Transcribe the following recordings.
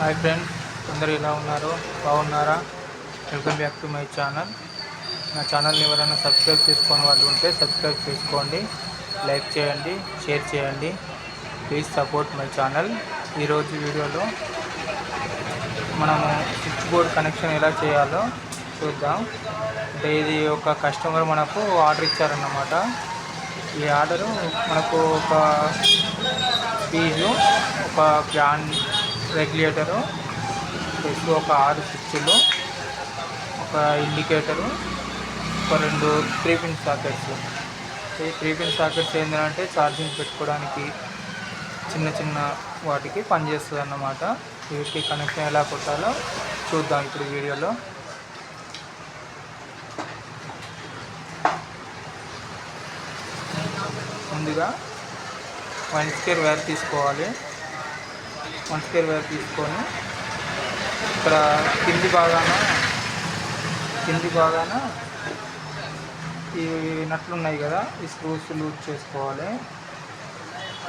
Hi friends, అందరూ ఎలా ఉన్నారు? బాగున్నారా? Welcome back to my channel. నా ఛానల్ని ఎవరైనా సబ్స్క్రైబ్ చేసుకొని వాళ్ళు ఉంటే సబ్స్క్రైబ్ చేసుకోండి, లైక్ చేయండి, షేర్ చేయండి. Please support my channel. ఈరోజు వీడియోలో మనము స్విచ్ బోర్డ్ కనెక్షన్ ఎలా చేయాలో చూద్దాం. అంటే ఇది ఒక కస్టమర్ మనకు ఆర్డర్ ఇచ్చారన్నమాట. ఈ ఆర్డరు మనకు ఒక ఫీజు, ఒక ఫ్యాన్ రెగ్యులేటరు, ప్లస్ ఒక 6 స్విచ్లు, ఒక ఇండికేటరు, ఒక 2 3-పిన్ సాకెట్స్. ఈ 3-పిన్ సాకెట్స్ ఏంటంటే ఛార్జింగ్ పెట్టుకోవడానికి చిన్న చిన్న వాటికి పనిచేస్తుంది అన్నమాట. వీటికి కనెక్షన్ ఎలా కొట్టాలో చూద్దాం ఇప్పుడు వీడియోలో. ముందుగా 1 స్క్వేర్ వైర్ తీసుకోవాలి. 1 స్క్వేర్ వైర్ తీసుకొని ఇక్కడ కింది భాగాన ఈ నట్లు ఉన్నాయి కదా, ఈ స్క్రూస్ లూజ్ చేసుకోవాలి.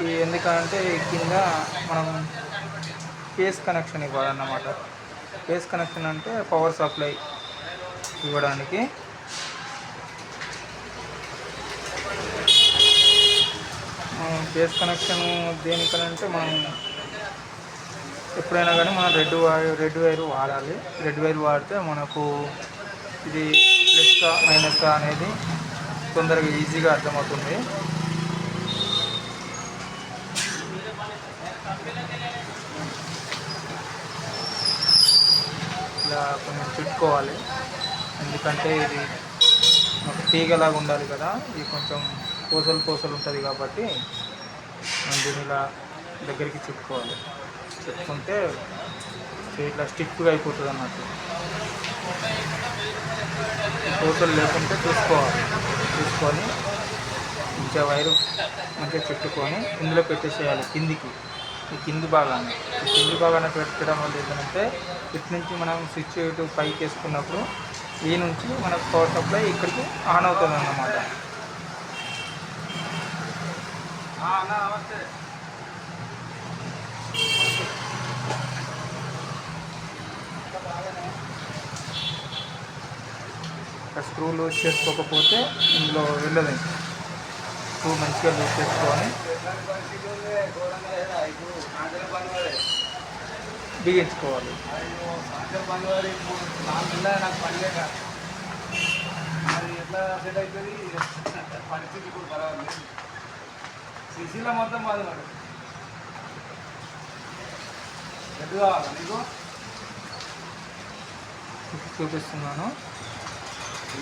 ఈ ఎందుకంటే కింద మనం ఫేస్ కనెక్షన్ ఇవ్వాలన్నమాట. ఫేస్ కనెక్షన్ అంటే పవర్ సప్లై ఇవ్వడానికి. ఫేస్ కనెక్షన్ దేనికనంటే మనం ఎప్పుడైనా కానీ మనం రెడ్ వైర్ వాడాలి. రెడ్ వైర్ వాడితే మనకు ఇది ప్లస్గా మైనస్గా అనేది తొందరగా ఈజీగా అర్థమవుతుంది. ఇలా కొంచెం చుట్టుకోవాలి, ఎందుకంటే ఇది ఒక తీగలాగా ఉండాలి కదా. ఇది కొంచెం పూసలు ఉంటుంది కాబట్టి మనం దీన్ని ఇలా దగ్గరికి చుట్టుకోవాలి. చుట్టుకుంటే ఇట్లా స్టిక్గా అయిపోతుంది అన్నట్టు. పూసలు లేకుంటే చూసుకొని మంచిగా వైరు మంచిగా చుట్టుకొని ఇందులో పెట్టేసేయాలి కిందికి. ఈ కింది భాగాన్ని పెట్టడం వల్ల ఏంటంటే ఇటు నుంచి మనం స్విచ్ ఇటు పైకి వేసుకున్నప్పుడు ఈ నుంచి మనకు పవర్ సప్లై ఇక్కడికి ఆన్ అవుతుంది అన్నమాట. స్క్రూ లూజ్ చేసుకోకపోతే ఇందులో వెళ్ళదు. స్క్రూ మంచిగా లూజ్ చేసుకొని బిగించుకోవాలి. చూపిస్తున్నాను.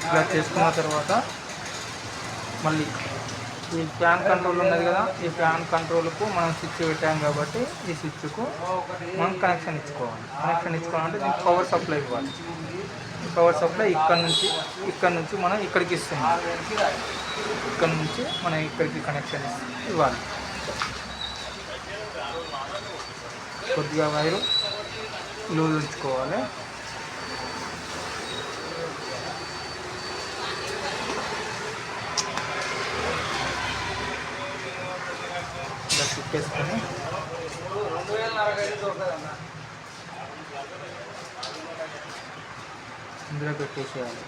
ఇలా చేసుకున్న తర్వాత మళ్ళీ ఈ ఫ్యాన్ కంట్రోల్ ఉన్నది కదా, ఈ ఫ్యాన్ కంట్రోల్కు మనం స్విచ్ పెట్టాం కాబట్టి ఈ స్విచ్కు మనం కనెక్షన్ ఇచ్చుకోవాలంటే దీనికి పవర్ సప్లై ఇవ్వాలి. ఈ పవర్ సప్లై ఇక్కడ నుంచి మనం ఇక్కడికి ఇస్తున్నాం. ఇక్కడ నుంచి మనం ఇక్కడికి కనెక్షన్ ఇవ్వాలి. కొద్దిగా వైరు లూజ్ ఉంచుకోవాలి. ఇలా తిప్పేసుకొని ఇందులో పెట్టేసేయాలి.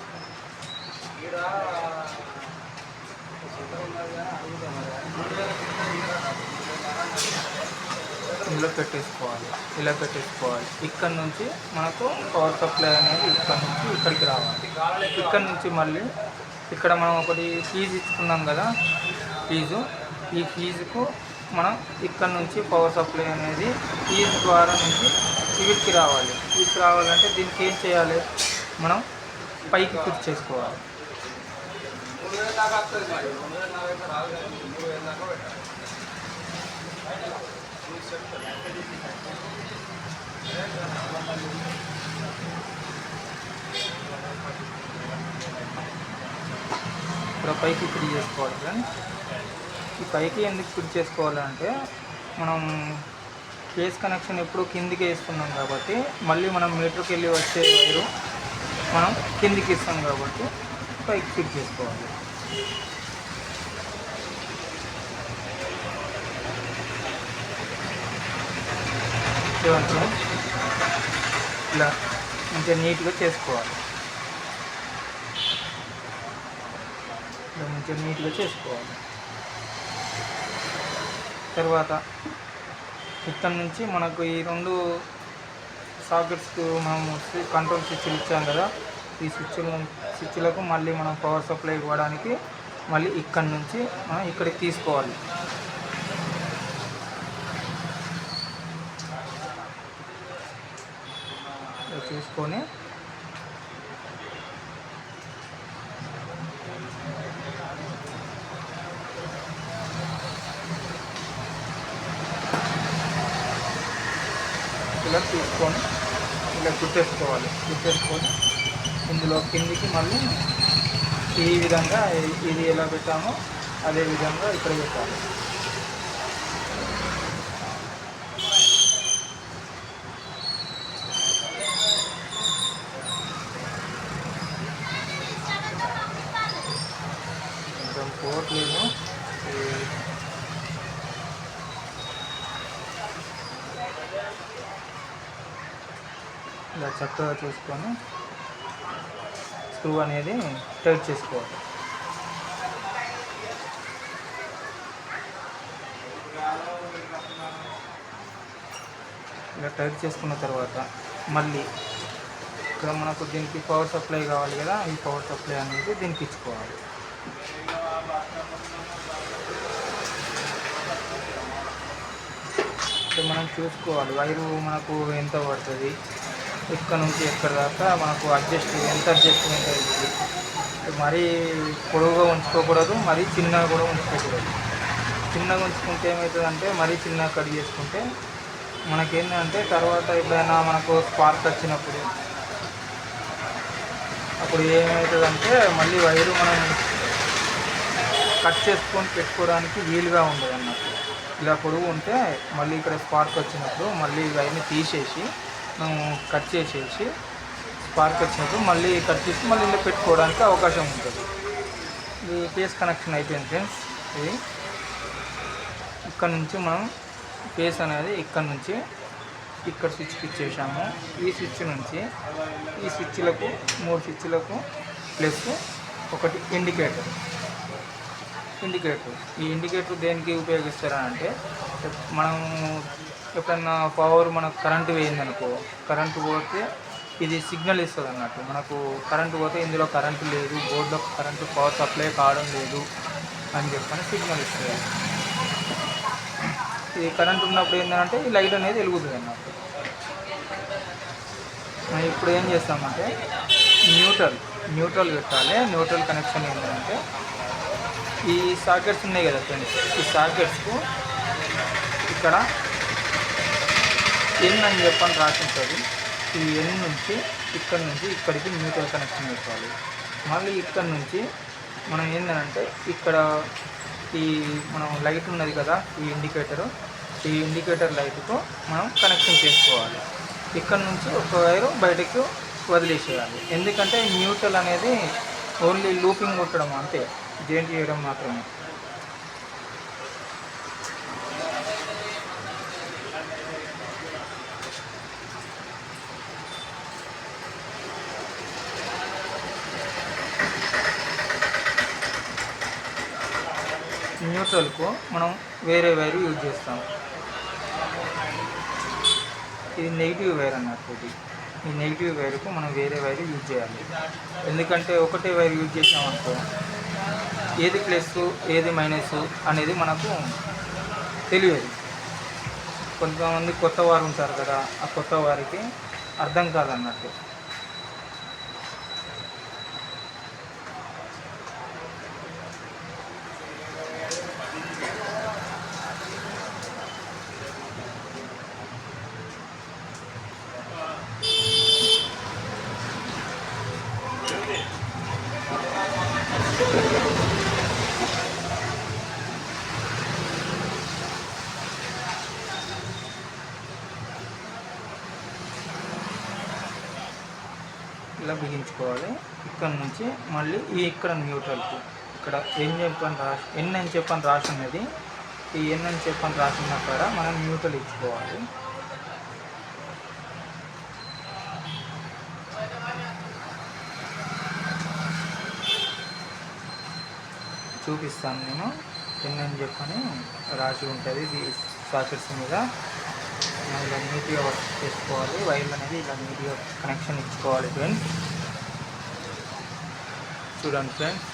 ఇందులో ఇలా పెట్టేసుకోవాలి. ఇక్కడ నుంచి మనకు పవర్ సప్లై అనేది ఇక్కడ నుంచి ఇక్కడికి రావాలి. ఇక్కడ నుంచి మళ్ళీ ఇక్కడ మనం ఒకటి ఫీజు ఇచ్చుకున్నాం కదా, ఈ ఫీజుకు మనం ఇక్కడ నుంచి పవర్ సప్లై అనేది ఫీజు ద్వారా నుంచి వీటికి రావాలంటే దీనికి ఏం చేయాలి, మనం పైకి ఫిట్ చేసుకోవాలి. ఇప్పుడు పైకి ఫిట్ చేసుకోవాలి ఫ్రెండ్స్. ఈ పైకి ఎందుకు ఫిట్ చేసుకోవాలంటే మనం ఫేస్ కనెక్షన్ ఎప్పుడు కిందికి వేస్తున్నాం కాబట్టి మళ్ళీ మనం మీటర్కి వెళ్ళి వచ్చే వైరు మనం కిందికి ఇస్తాం కాబట్టి పైకి ఫిట్ చేసుకోవాలి. చూడండి ఇలా మంచిగా నీట్గా చేసుకోవాలి. ఇలా మంచిగా నీట్గా చేసుకోవాలి. తర్వాత ఇక్కడ నుంచి మనకు ఈ 2 సాకెట్స్కు మనం కంట్రోల్ స్విచ్లు ఇచ్చాం కదా, ఈ స్విచ్లకు మళ్ళీ మనం పవర్ సప్లై ఇవ్వడానికి మళ్ళీ ఇక్కడ నుంచి మనం ఇక్కడికి తీసుకోవాలి. తీసుకొని ఇలా తీసుకొని ఇలా చుట్టేసుకొని ఇందులో కిందికి మళ్ళీ ఈ విధంగా ఇది ఎలా పెట్టామో అదే విధంగా ఇక్కడ పెట్టాలి. కొంచెం పోవట్లేదు. ఇలా చక్కగా చూసుకొని స్క్రూ అనేది టైట్ చేసుకోవాలి. ఇలా టైట్ చేసుకున్న తర్వాత మళ్ళీ ఇక్కడ మనకు దీనికి పవర్ సప్లై కావాలి కదా, ఈ పవర్ సప్లై అనేది దీనికి ఇచ్చుకోవాలి. మనం చూసుకోవాలి వైరు మనకు ఎంత పడుతుంది, ఇక్కడ నుంచి ఎక్కడ దాకా మనకు ఎంత అడ్జస్ట్మెంట్ అవుతుంది. మరీ పొడవుగా ఉంచుకోకూడదు, మరీ చిన్నగా కూడా ఉంచుకోకూడదు. చిన్నగా ఉంచుకుంటే ఏమవుతుందంటే మరీ చిన్నగా కట్ చేసుకుంటే మనకేంటంటే తర్వాత ఎప్పుడైనా మనకు స్పార్క్ వచ్చినప్పుడు అప్పుడు ఏమవుతుందంటే మళ్ళీ వైరు మనం కట్ చేసుకొని పెట్టుకోవడానికి వీలుగా ఉండదు అన్నట్టు. ఇలా పొడవు ఉంటే మళ్ళీ ఇక్కడ స్పార్క్ వచ్చినప్పుడు మళ్ళీ వైర్ని తీసేసి మనం కట్ చేసేసి స్పార్క్ వచ్చినప్పుడు మళ్ళీ కట్ చేసి మళ్ళీ ఇలా పెట్టుకోవడానికి అవకాశం ఉంటుంది. ఇది ఫేస్ కనెక్షన్ అయిపోయింది ఫ్రెండ్స్. ఇది ఇక్కడ నుంచి మనం ఫేస్ అనేది ఇక్కడ నుంచి ఇక్కడ స్విచ్కి ఇచ్చేసాము. ఈ స్విచ్ నుంచి ఈ స్విచ్లకు 3 స్విచ్లకు ప్లస్ ఒకటి ఇండికేటర్. ఈ ఇండికేటర్ దేనికి ఉపయోగిస్తారంటే మనం ఎప్పుడన్నా పవర్ మనకు కరెంటు వేయిందనుకో, కరెంటు పోతే ఇది సిగ్నల్ ఇస్తుంది అన్నట్టు. మనకు కరెంటు పోతే ఇందులో కరెంటు లేదు, బోర్డులో కరెంటు పవర్ సప్లై కావడం లేదు అని చెప్పని సిగ్నల్ ఇస్తుంది. ఇది కరెంట్ ఉన్నప్పుడు ఏంటంటే ఈ లైట్ అనేది వెలుగుతుంది అన్నట్టు. ఇప్పుడు ఏం చేస్తామంటే న్యూట్రల్ పెట్టాలి. న్యూట్రల్ కనెక్షన్ ఏంటంటే ఈ సాకెట్స్ ఉన్నాయి కదా ఫ్రెండ్స్, ఈ సాకెట్స్కు ఇక్కడ ఎన్ అని చెప్పని రాసి ఉంటుంది. ఈ ఎన్ నుంచి ఇక్కడ నుంచి ఇక్కడికి న్యూట్రల్ కనెక్షన్ పెట్టాలి. మళ్ళీ ఇక్కడ నుంచి మనం ఏంటంటే ఇక్కడ ఈ మనం లైట్ ఉన్నది కదా, ఈ ఇండికేటర్ లైట్కు మనం కనెక్షన్ చేసుకోవాలి. ఇక్కడ నుంచి ఒక వైరు బయటకు వదిలేసేయాలి. ఎందుకంటే న్యూట్రల్ అనేది ఓన్లీ లూపింగ్ కొట్టడం అంతే, జాయింట్ చేయడం మాత్రమే. న్యూట్రల్కు మనం వేరే వైర్ యూజ్ చేస్తాం. ఇది నెగిటివ్ వైర్ అన్నట్టు. ఈ నెగిటివ్ వైర్కు మనం వేరే వైర్ యూజ్ చేయాలి. ఎందుకంటే ఒకటే వైర్ యూజ్ చేసామనుకో ఏది ప్లస్ ఏది మైనస్ అనేది మనకు తెలియదు. కొంతమంది కొత్త వారు ఉంటారు కదా, ఆ కొత్త వారికి అర్థం కాదన్నట్టు. ఇలా బిగించుకోవాలి. ఇక్కడ నుంచి మళ్ళీ ఇక్కడ న్యూట్రల్కు ఇక్కడ ఎన్ అని చెప్పని రాసి ఉన్నది. ఈ ఎన్ అని చెప్పని రాసిన కాడ మనం న్యూట్రల్ ఇచ్చుకోవాలి. చూపిస్తాను నేను. ఎన్ అని చెప్పని రాసి ఉంటుంది ఇది సాకెట్స్ మీద. ఇలా నీట్గా వర్క్ చేసుకోవాలి. వైర్లు అనేది ఇలా నీట్గా కనెక్షన్ ఇచ్చుకోవాలి ఫ్రెండ్స్. చూడండి ఫ్రెండ్స్,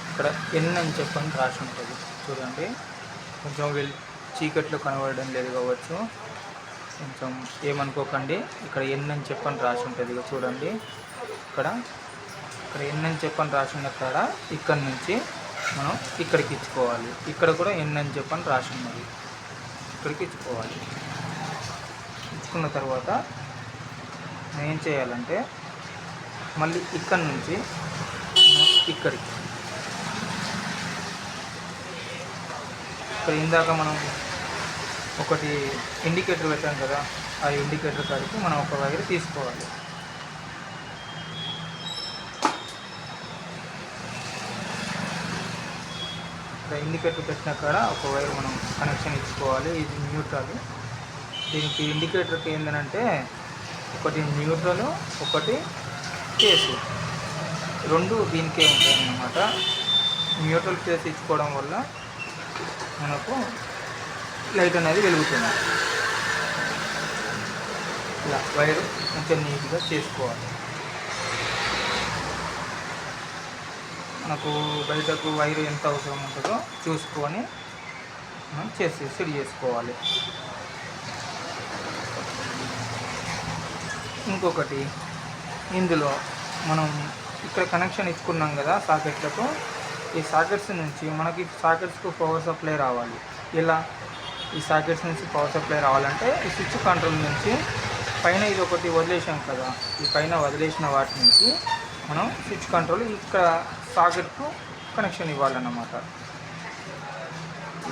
ఇక్కడ ఎన్ అని చెప్పని రాసి ఉంటుంది చూడండి. కొంచెం చీకట్లో కనబడడం లేదు కావచ్చు, కొంచెం ఏమనుకోకండి. ఇక్కడ ఎన్ అని చెప్పని రాసి ఉంటుంది ఇక చూడండి. ఇక్కడ ఎన్ అని చెప్పని రాసి ఉన్న కాడ ఇక్కడ నుంచి మనం ఇక్కడికి ఇచ్చుకోవాలి. ఇక్కడ కూడా ఎన్ అని చెప్పని రాసి ఉన్నది, ఇక్కడికి ఇచ్చుకోవాలి. ఇచ్చుకున్న తర్వాత ఏం చేయాలంటే మళ్ళీ ఇక్కడ నుంచి ఇక్కడికి, ఇక్కడ ఇందాక మనం ఒకటి ఇండికేటర్ పెట్టాం కదా, ఆ ఇండికేటర్ కాడికి మనం ఒక వైర్ తీసుకోవాలి. ఇక్కడ ఇండికేటర్ పెట్టిన కాడ ఒక వైర్ మనం కనెక్షన్ ఇచ్చుకోవాలి. ఇది న్యూట్రల్. దీనికి ఇండికేటర్కి ఏంటంటే ఒకటి న్యూట్రల్, ఒకటి ఫేస్, రెండు దీనికే ఉంటాయి అన్నమాట. న్యూట్రల్ ఫేస్ ఇచ్చుకోవడం వల్ల మనకు లైట్ అనేది వెలుగుతుంది. ఇలా వైర్ కొంచెం నీట్గా చేసుకోవాలి. మనకు బయటకు వైర్ ఎంత అవసరం ఉంటుందో చూసుకొని మనం సెట్ చేసుకోవాలి. ఇంకొకటి, ఇందులో మనం ఇక్కడ కనెక్షన్ ఇచ్చుకున్నాం కదా సాకెట్లకు, ఈ సాకెట్స్ నుంచి మనకి సాకెట్స్కు పవర్ సప్లై రావాలి. ఇలా ఈ సాకెట్స్ నుంచి పవర్ సప్లై రావాలంటే ఈ స్విచ్ కంట్రోల్ నుంచి పైన ఇది ఒకటి వదిలేసాం కదా, ఈ పైన వదిలేసిన వాటి నుంచి మనం స్విచ్ కంట్రోల్ ఇక్కడ సాకెట్కు కనెక్షన్ ఇవ్వాలన్నమాట.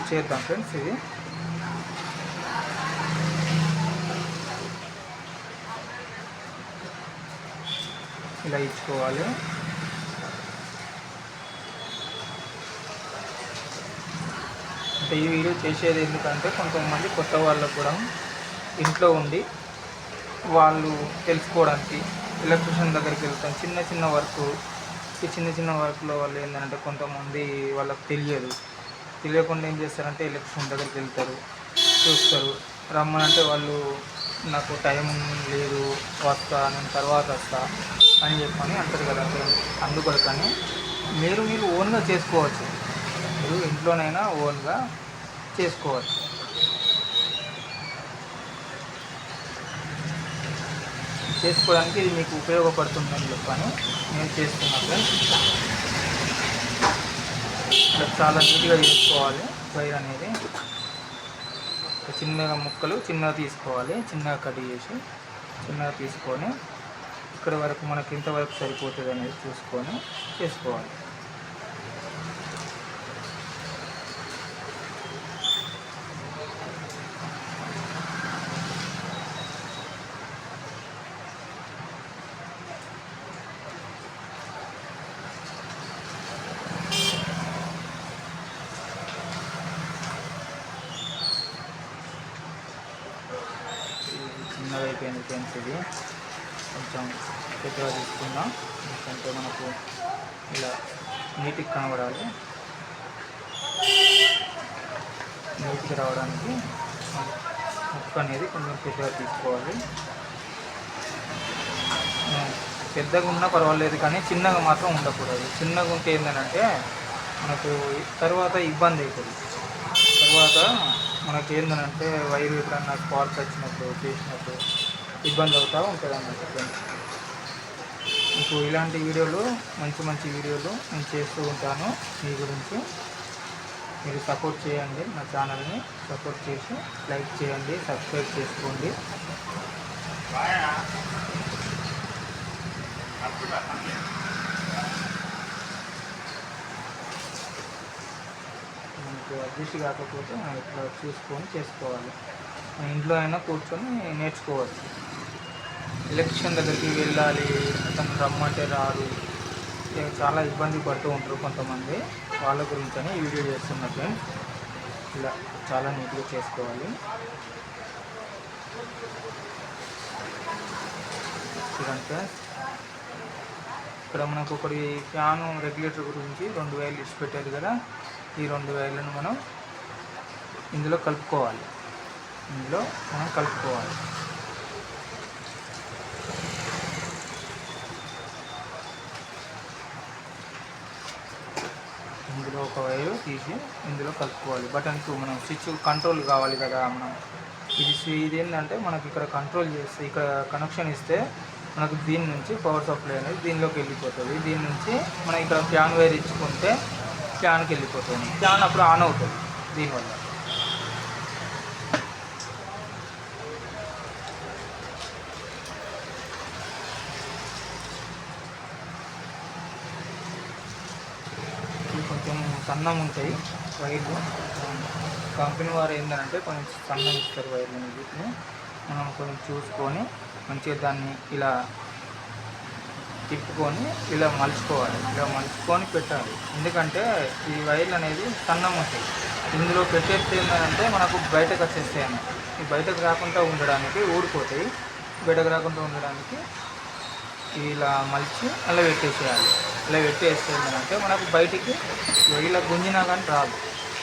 చేద్దాం ఫ్రెండ్స్. ఇది ఇలా ఇచ్చుకోవాలి. అంటే ఈ వీడియో చేసేది ఎందుకంటే కొంతమంది కొత్త వాళ్ళకు కూడా ఇంట్లో ఉండి వాళ్ళు తెలుసుకోవడానికి ఎలక్ట్రిషియన్ దగ్గరికి వెళ్తాం. చిన్న చిన్న వర్క్లో వాళ్ళు ఏంటంటే కొంతమంది వాళ్ళకి తెలియకుండా ఏం చేస్తారంటే ఎలక్ట్రిషియన్ దగ్గరికి వెళ్తారు, చూస్తారు. రమ్మనంటే వాళ్ళు నాకు టైం లేదు, నేను తర్వాత వస్తా అని చెప్పని అంటారు కదా. అందుకొరకని మీరు ఓన్గా చేసుకోవచ్చు. మీరు ఇంట్లోనైనా ఓన్గా చేసుకోవచ్చు. చేసుకోవడానికి ఇది మీకు ఉపయోగపడుతుందని చెప్పని నేను చేస్తున్నా ఫ్రెండ్స్. చాలా నీట్గా చేసుకోవాలి వైర్ అనేది. చిన్నగా ముక్కలు చిన్నగా తీసుకోవాలి, చిన్నగా కట్ చేసి చిన్నగా తీసుకొని ఇక్కడ వరకు మనకి ఇంతవరకు సరిపోతుంది అనేది చూసుకొని చేసుకోవాలి. చిన్నగా అయిపోయింది ఫ్రెండ్స్. ఇది కొంచెం పెద్దగా తీసుకుందాం, ఎందుకంటే మనకు ఇలా నీట్గా కనబడాలి. నీట్గా రావడానికి ముక్క అనేది కొంచెం పెద్దగా తీసుకోవాలి. పెద్దగా ఉన్నా పర్వాలేదు కానీ చిన్నగా మాత్రం ఉండకూడదు. చిన్నగా ఉంటే ఏంటంటే మనకు తర్వాత ఇబ్బంది అవుతుంది. తర్వాత మనకి ఏంటంటే వైరు ఎప్పుడన్నా స్పార్క్ వచ్చినప్పుడు చేసినప్పుడు ఇబ్బంది అవుతూ ఉంటుంది అన్నమాట ఫ్రెండ్స్. మీకు ఇలాంటి వీడియోలు మంచి వీడియోలు నేను చేస్తూ ఉంటాను. మీ గురించి మీరు సపోర్ట్ చేయండి, నా ఛానల్ని సపోర్ట్ చేసి లైక్ చేయండి, సబ్స్క్రైబ్ చేసుకోండి. మనకు అడ్జస్ట్ కాకపోతే మనం ఇట్లా చూసుకొని చేసుకోవాలి. మన ఇంట్లో అయినా కూర్చొని నేర్చుకోవచ్చు. ఎలక్ట్రిషియన్ దగ్గరికి వెళ్ళాలి, అతను రమ్మంటే రారు, చాలా ఇబ్బంది పడుతూ ఉంటారు కొంతమంది. వాళ్ళ గురించి అని వీడియో చేస్తున్నా ఫ్రెండ్స్. ఇలా చాలా నీట్గా చేసుకోవాలి. చూడండి ఫ్రెండ్స్, ఇక్కడ మనకు ఒకటి ఫ్యాన్ రెగ్యులేటర్ గురించి 2 వైర్లు ఇచ్చి పెట్టారు కదా, ఈ 2 వైర్లను మనం ఇందులో కలుపుకోవాలి. ఇందులో ఒక వైరు తీసి ఇందులో కలుపుకోవాలి. బటన్స్ మనం స్విచ్ కంట్రోల్ కావాలి కదా, మనం ఇది ఏంటంటే మనకి ఇక్కడ కంట్రోల్ చేస్తే, ఇక్కడ కనెక్షన్ ఇస్తే మనకు దీని నుంచి పవర్ సప్లై అనేది దీనిలోకి వెళ్ళిపోతుంది. దీని నుంచి మనం ఇక్కడ ఫ్యాన్ వైర్ ఇచ్చుకుంటే ఫ్యాన్కి వెళ్ళిపోతుంది. ఫ్యాన్ అప్పుడు ఆన్ అవుతుంది దీనివల్ల. కొంచెం సన్నం ఉంటాయి వైర్లు. కంపెనీ వారు ఏంటంటే కొంచెం సన్నం ఇస్తారు వైర్లు. వీటిని మనం కొంచెం చూసుకొని మంచిగా దాన్ని ఇలా తిప్పుకొని ఇలా మలుచుకొని పెట్టాలి. ఎందుకంటే ఈ వైర్లు అనేది సన్నం ఉంటాయి. ఇందులో పెట్టేస్తే ఏంటంటే మనకు బయటకు వచ్చేస్తాయి అన్నమాట. ఈ బయటకు రాకుండా ఉండడానికి ఊడిపోతాయి. బయటకు రాకుండా ఉండడానికి ఇలా మలిచి అలా పెట్టేసేయాలి. ఇలా పెట్టేస్తే ఏంటంటే మనకు బయటికి ఇలా గుంజినా కానీ రాదు.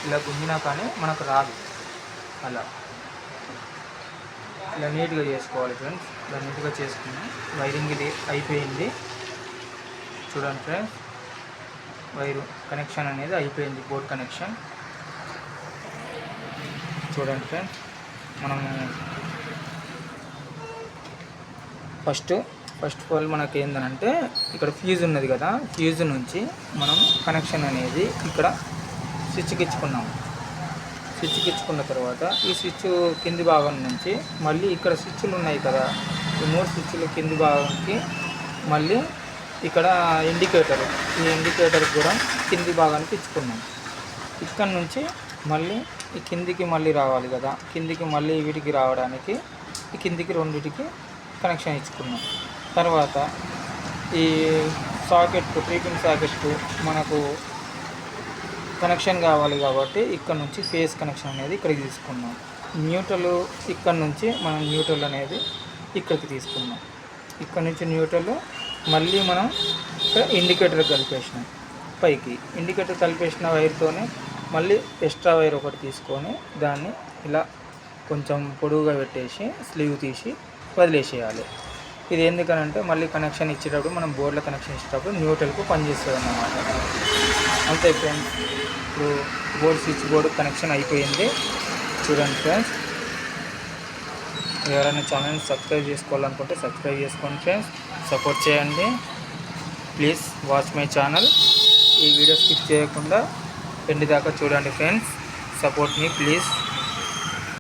ఇలా గుంజినా కానీ మనకు రాదు. అలా ఇలా నీట్గా చేసుకోవాలి ఫ్రెండ్స్. ఇలా నీట్గా చేసుకున్నాం. వైరింగ్ ఇది అయిపోయింది. చూడండి ఫ్రెండ్స్, వైరు కనెక్షన్ అనేది అయిపోయింది. బోర్డ్ కనెక్షన్ చూడండి ఫ్రెండ్స్. మనము ఫస్ట్ ఆఫ్ ఆల్ మనకి ఏంటంటే ఇక్కడ ఫ్యూజ్ ఉన్నది కదా, ఫ్యూజ్ నుంచి మనం కనెక్షన్ అనేది ఇక్కడ స్విచ్కి ఇచ్చుకున్నాము. స్విచ్కి ఇచ్చుకున్న తర్వాత ఈ స్విచ్ కింది భాగం నుంచి మళ్ళీ ఇక్కడ స్విచ్లు ఉన్నాయి కదా, ఈ 3 స్విచ్లు కింది భాగానికి మళ్ళీ ఇక్కడ ఇండికేటర్, ఈ ఇండికేటర్ కూడా కింది భాగానికి ఇచ్చుకున్నాం. ఇక్కడ నుంచి మళ్ళీ ఈ కిందికి మళ్ళీ రావాలి కదా, కిందికి మళ్ళీ వీటికి రావడానికి ఈ కిందికి రెండిటికి కనెక్షన్ ఇచ్చుకున్నాం. తర్వాత ఈ సాకెట్కు 3 పిన్ సాకెట్కు మనకు కనెక్షన్ కావాలి కాబట్టి ఇక్కడ నుంచి ఫేస్ కనెక్షన్ అనేది ఇక్కడికి తీసుకున్నాం. న్యూట్రల్ ఇక్కడ నుంచి మనం న్యూట్రల్ అనేది ఇక్కడికి తీసుకున్నాం. ఇక్కడ నుంచి న్యూట్రల్ మళ్ళీ మనం ఇక్కడ ఇండికేటర్ కలిపేసినాం. పైకి ఇండికేటర్ కలిపేసిన వైర్తోనే మళ్ళీ ఎక్స్ట్రా వైర్ ఒకటి తీసుకొని దాన్ని ఇలా కొంచెం పొడవుగా పెట్టేసి స్లీవ్ తీసి వదిలేసేయాలి. ఇది ఎందుకనంటే మళ్ళీ కనెక్షన్ ఇచ్చేటప్పుడు మనం బోర్డులో కనెక్షన్ ఇచ్చేటప్పుడు న్యూట్రల్కు పనిచేస్తుంది అన్నమాట. అంతే ఫ్రెండ్స్. ఇప్పుడు స్విచ్ బోర్డు కనెక్షన్ అయిపోయింది. చూడండి ఫ్రెండ్స్, ఎవరైనా ఛానల్ని సబ్స్క్రైబ్ చేసుకోవాలనుకుంటే సబ్స్క్రైబ్ చేసుకోండి ఫ్రెండ్స్. సపోర్ట్ చేయండి ప్లీజ్. Watch my channel. ఈ వీడియో స్కిప్ చేయకుండా ఎండ్ దాకా చూడండి ఫ్రెండ్స్. Support me please.